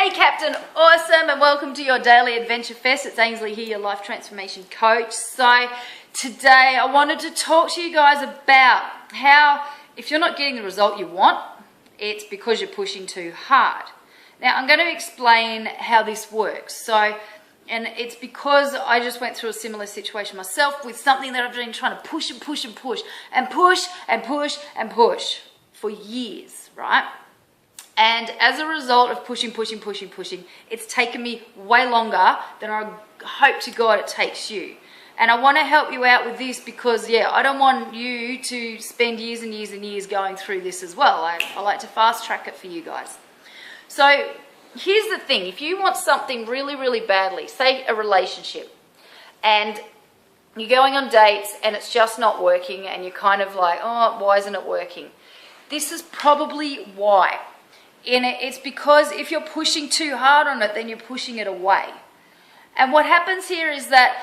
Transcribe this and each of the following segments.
Hey Captain Awesome, and welcome to your daily adventure fest. It's Ainsley here, your life transformation coach. So today I wanted to talk to you guys about how if you're not getting the result you want, it's because you're pushing too hard. Now I'm going to explain how this works. And it's because I just went through a similar situation myself with something that I've been trying to push and push and push and push and push and push for years, right? And as a result of pushing, it's taken me way longer than I hope to God it takes you. And I want to help you out with this because, I don't want you to spend years and years and years going through this as well. I like to fast track it for you guys. So here's the thing. If you want something really, really badly, say a relationship, and you're going on dates and it's just not working and you're kind of like, oh, why isn't it working? This is probably why. It's because if you're pushing too hard on it, then you're pushing it away. And what happens here is that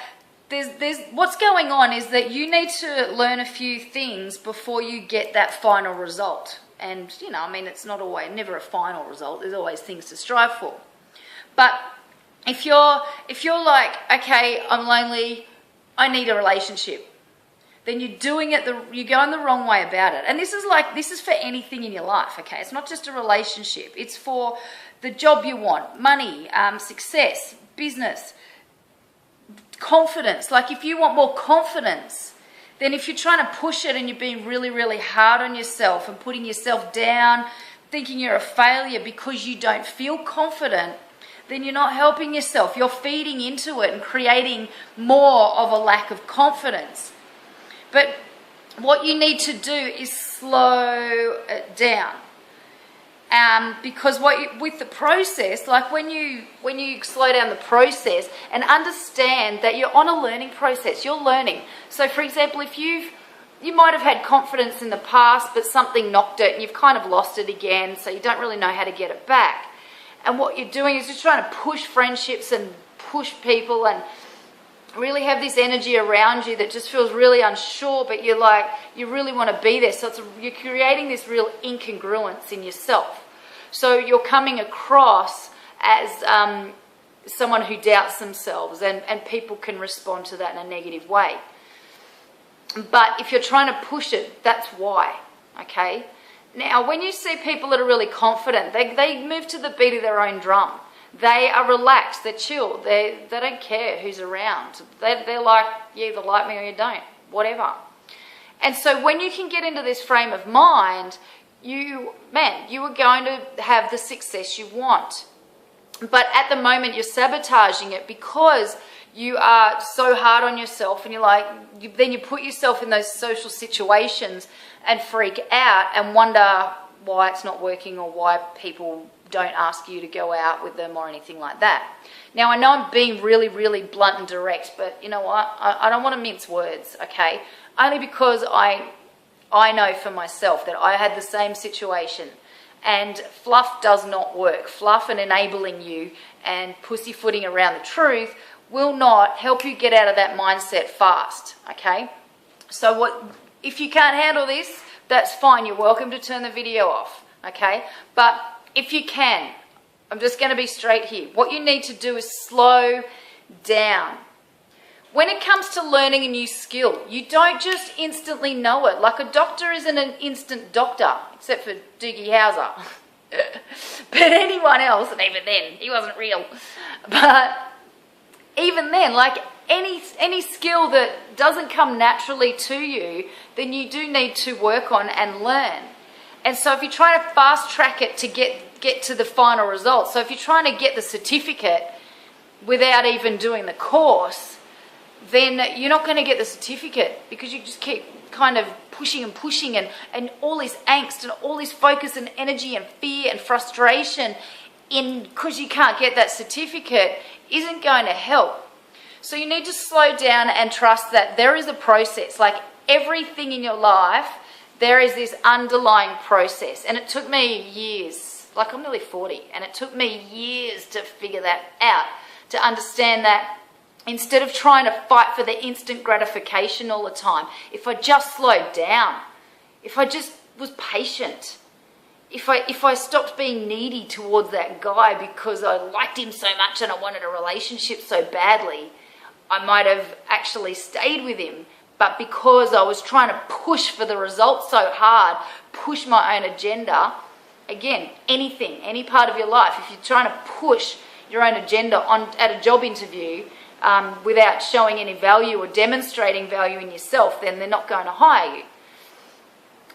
what's going on is that you need to learn a few things before you get that final result. And, it's not always, never a final result. There's always things to strive for. But if you're like, okay, I'm lonely, I need a relationship, then you're going the wrong way about it. And this is for anything in your life, okay? It's not just a relationship. It's for the job you want, money, success, business, confidence. Like if you want more confidence, then if you're trying to push it and you're being really, really hard on yourself and putting yourself down, thinking you're a failure because you don't feel confident, then you're not helping yourself. You're feeding into it and creating more of a lack of confidence. But what you need to do is slow it down. Because with the process, like when you slow down the process and understand that you're on a learning process, you're learning. So for example, if you might have had confidence in the past, but something knocked it and you've kind of lost it again, so you don't really know how to get it back. And what you're doing is just trying to push friendships and push people and really have this energy around you that just feels really unsure, but you really want to be there. So you're creating this real incongruence in yourself. So you're coming across as someone who doubts themselves, and people can respond to that in a negative way. But if you're trying to push it, that's why, okay? Now, when you see people that are really confident, they move to the beat of their own drum. They are relaxed, they're chill, they don't care who's around. They're like, you either like me or you don't, whatever. And so when you can get into this frame of mind, you are going to have the success you want. But at the moment you're sabotaging it because you are so hard on yourself, and then you put yourself in those social situations and freak out and wonder why it's not working or why people don't ask you to go out with them or anything like that. Now, I know I'm being really, really blunt and direct, but you know what? I don't want to mince words, okay? Only because I know for myself that I had the same situation. And fluff does not work. Fluff and enabling you and pussyfooting around the truth will not help you get out of that mindset fast, okay? So if you can't handle this, that's fine. You're welcome to turn the video off, okay? But if you can, I'm just going to be straight here. What you need to do is slow down. When it comes to learning a new skill, you don't just instantly know it. Like a doctor isn't an instant doctor, except for Doogie Howser. But anyone else, and even then, he wasn't real. But even then, like any skill that doesn't come naturally to you, then you do need to work on and learn. And so if you're trying to fast track it to get to the final result, so if you're trying to get the certificate without even doing the course, then you're not going to get the certificate because you just keep kind of pushing and all this angst and all this focus and energy and fear and frustration because you can't get that certificate isn't going to help. So you need to slow down and trust that there is a process. Like everything in your life, there is this underlying process. And it took me years, like I'm nearly 40, and it took me years to figure that out, to understand that instead of trying to fight for the instant gratification all the time, if I just slowed down, if I just was patient, if I stopped being needy towards that guy because I liked him so much and I wanted a relationship so badly, I might have actually stayed with him. But because I was trying to push for the result so hard, push my own agenda, again, anything, any part of your life, if you're trying to push your own agenda on at a job interview without showing any value or demonstrating value in yourself, then they're not going to hire you.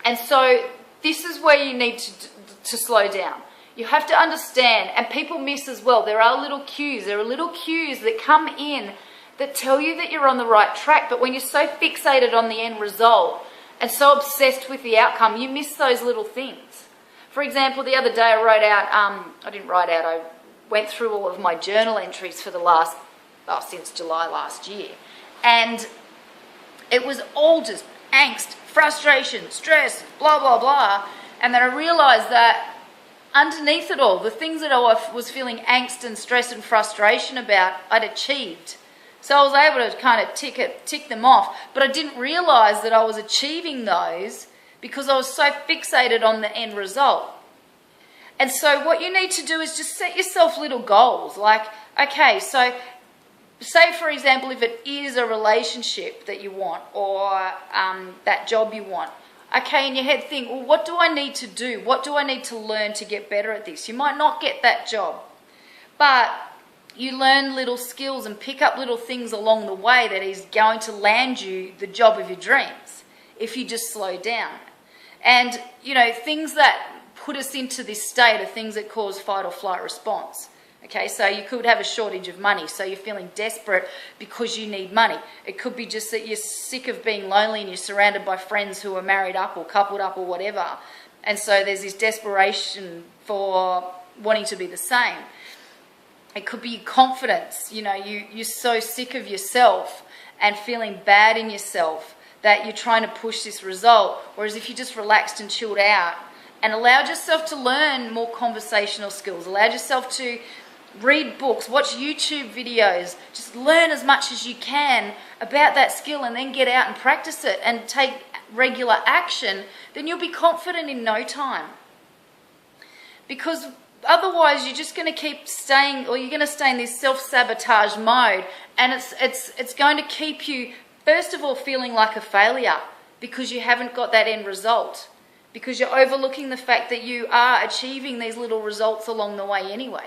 And so this is where you need to slow down. You have to understand, and people miss as well, there are little cues. There are little cues that come in that tell you that you're on the right track, but when you're so fixated on the end result and so obsessed with the outcome, you miss those little things. For example, the other day I went through all of my journal entries for since July last year. And it was all just angst, frustration, stress, blah, blah, blah. And then I realized that underneath it all, the things that I was feeling angst and stress and frustration about, I'd achieved. So I was able to kind of tick them off. But I didn't realize that I was achieving those because I was so fixated on the end result. And so what you need to do is just set yourself little goals. Like, okay, so say, for example, if it is a relationship that you want or that job you want, okay, in your head think, well, what do I need to do? What do I need to learn to get better at this? You might not get that job, but you learn little skills and pick up little things along the way that is going to land you the job of your dreams if you just slow down. And, you know, things that put us into this state are things that cause fight or flight response. Okay, so you could have a shortage of money, so you're feeling desperate because you need money. It could be just that you're sick of being lonely and you're surrounded by friends who are married up or coupled up or whatever. And so there's this desperation for wanting to be the same. It could be confidence. You know, you're so sick of yourself and feeling bad in yourself that you're trying to push this result. Whereas if you just relaxed and chilled out and allowed yourself to learn more conversational skills, allowed yourself to read books, watch YouTube videos, just learn as much as you can about that skill and then get out and practice it and take regular action, then you'll be confident in no time. Because otherwise you're just going to keep staying, or you're going to stay in this self-sabotage mode, and it's going to keep you, first of all, feeling like a failure because you haven't got that end result, because you're overlooking the fact that you are achieving these little results along the way anyway.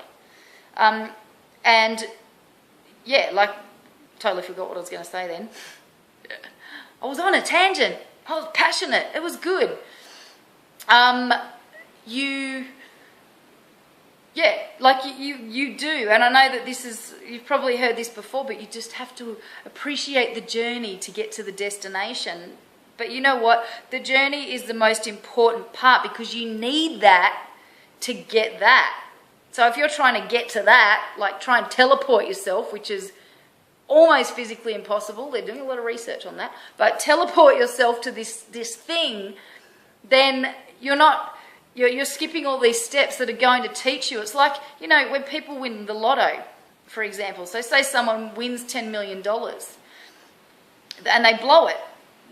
And yeah, like, totally forgot what I was going to say then. I was on a tangent. I was passionate. It was good. You do. And I know that you've probably heard this before, but you just have to appreciate the journey to get to the destination. But you know what? The journey is the most important part because you need that to get that. So if you're trying to get to that, like try and teleport yourself, which is almost physically impossible, they're doing a lot of research on that, but teleport yourself to this thing, then you're skipping all these steps that are going to teach you. It's like, you know, when people win the lotto, for example. So say someone wins $10 million and they blow it.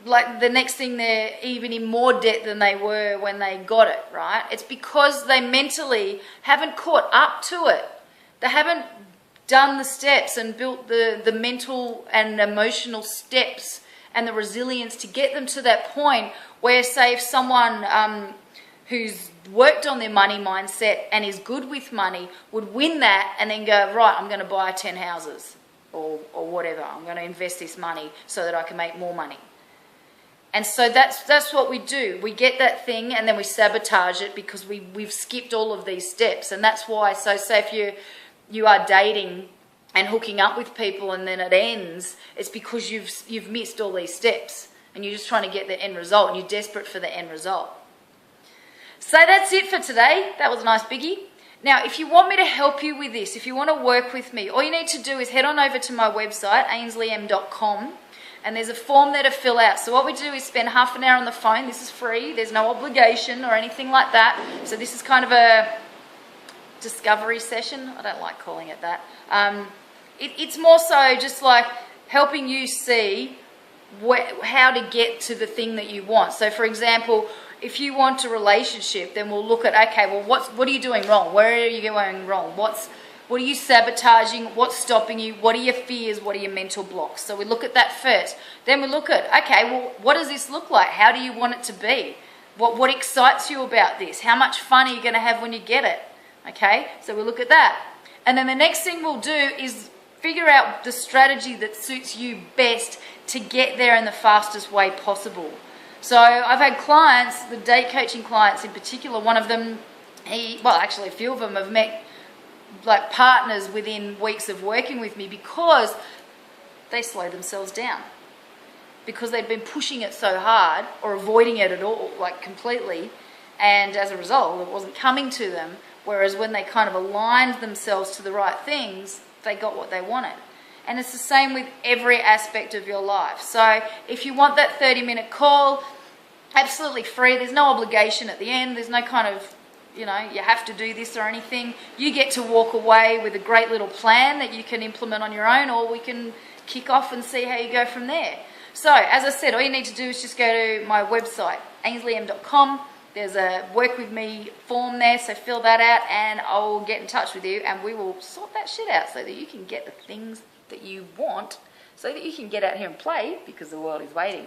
Like the next thing they're even in more debt than they were when they got it, right? It's because they mentally haven't caught up to it. They haven't done the steps and built the mental and emotional steps and the resilience to get them to that point where, say, if someone who's worked on their money mindset and is good with money would win that and then go, right, I'm going to buy 10 houses or whatever. I'm going to invest this money so that I can make more money. And so that's what we do. We get that thing and then we sabotage it because we've skipped all of these steps. And that's why, so say if you are dating and hooking up with people and then it ends, it's because you've missed all these steps and you're just trying to get the end result and you're desperate for the end result. So that's it for today. That was a nice biggie. Now, if you want me to help you with this, if you want to work with me, all you need to do is head on over to my website, ainsleym.com. And there's a form there to fill out. So what we do is spend half an hour on the phone. This is free. There's no obligation or anything like that. So this is kind of a discovery session. I don't like calling it that. It's more so just like helping you see how to get to the thing that you want. So for example, If you want a relationship, then we'll look at, okay, well, what are you doing wrong? Where are you going wrong? What are you sabotaging? What's stopping you? What are your fears? What are your mental blocks? So we look at that first. Then we look at, okay, well, what does this look like? How do you want it to be? What excites you about this? How much fun are you going to have when you get it? Okay, so we look at that. And then the next thing we'll do is figure out the strategy that suits you best to get there in the fastest way possible. So I've had clients, the date coaching clients in particular, one of them, actually a few of them have met like partners within weeks of working with me because they slow themselves down. Because they'd been pushing it so hard or avoiding it at all, like completely, and as a result, it wasn't coming to them. Whereas when they kind of aligned themselves to the right things, they got what they wanted. And it's the same with every aspect of your life. So if you want that 30-minute call, absolutely free. There's no obligation at the end. There's no kind of, you have to do this or anything. You get to walk away with a great little plan that you can implement on your own, or we can kick off and see how you go from there. So, as I said, all you need to do is just go to my website, ainsleyem.com. There's a work with me form there, so fill that out and I'll get in touch with you and we will sort that shit out so that you can get the things that you want, so that you can get out here and play, because the world is waiting.